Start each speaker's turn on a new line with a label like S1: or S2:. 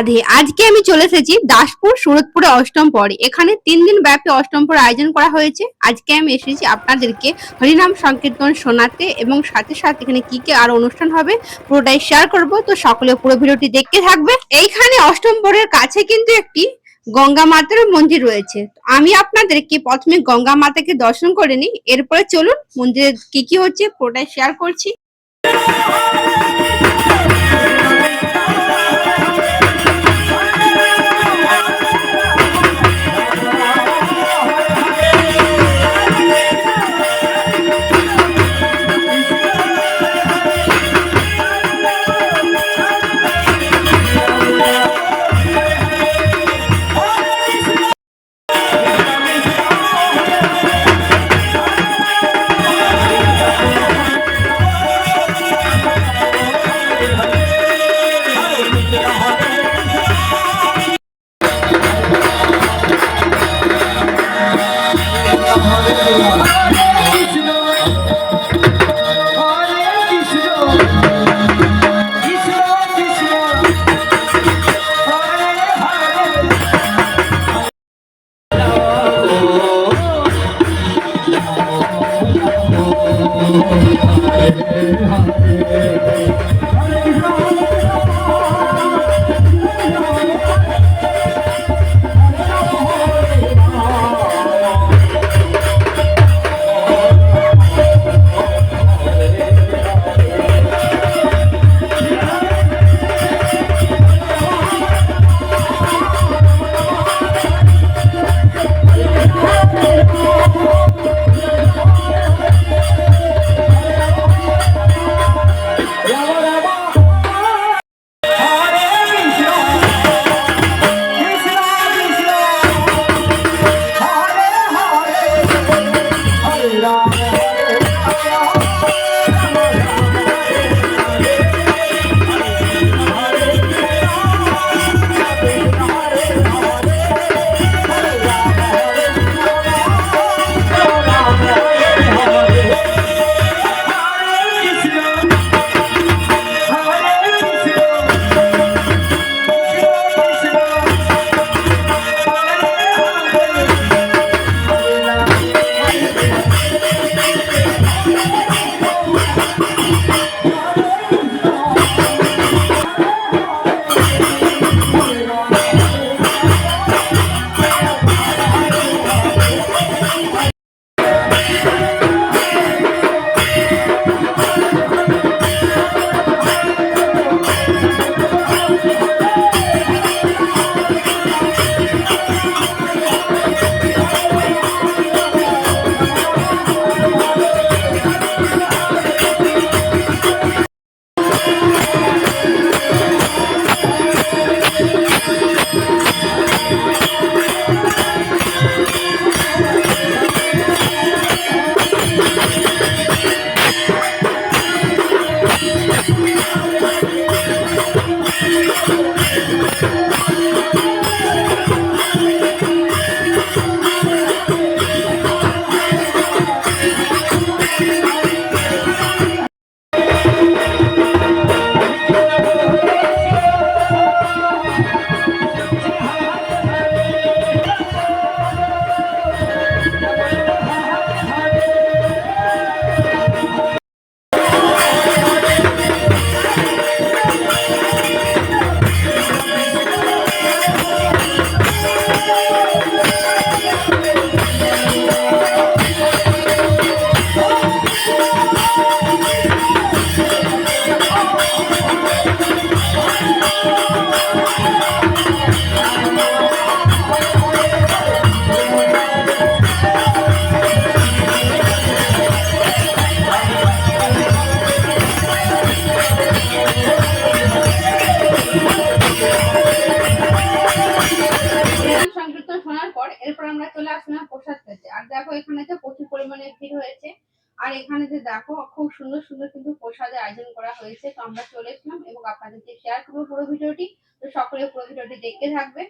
S1: রাধে। আজকে আমি চলে এসেছি দাসপুর সুরতপুরে অষ্টম পরে। এখানে ৩ দিন ব্যাপী অষ্টম পর আয়োজন করা হয়েছে। আজকে আমি এসেছি আপনাদেরকে হরিনাম সংকীর্তন শোনাতে এবং সাথে সাথে এখানে কি আরো অনুষ্ঠান হবে পুরোটাই শেয়ার করব। তো সকলে পুরো ভিডিওটি দেখতে থাকবে। এইখানে অষ্টম পরের কাছে কিন্তু একটি গঙ্গা মাতার মন্দির রয়েছে। আমি আপনাদেরকে প্রথমে গঙ্গা মাতাকে দর্শন করে নিই, এরপরে চলুন মন্দিরে কি হচ্ছে পুরোটাই শেয়ার করছি। সংকীর্তন শোনার পর এরপর আমরা চলে আসলাম প্রসাদ খেতে। আর দেখো এখানে তো প্রচুর পরিমাণে ভিড় হয়েছে। আর এখানে যে দেখো খুব সুন্দর সুন্দর কিন্তু প্রসাদের আয়োজন করা হয়েছে। তো আমরা চলে এসলাম এবং আপনাদেরকে শেয়ার করবো পুরো ভিডিওটি। তো সকলে পুরো ভিডিওটি দেখতে থাকবে।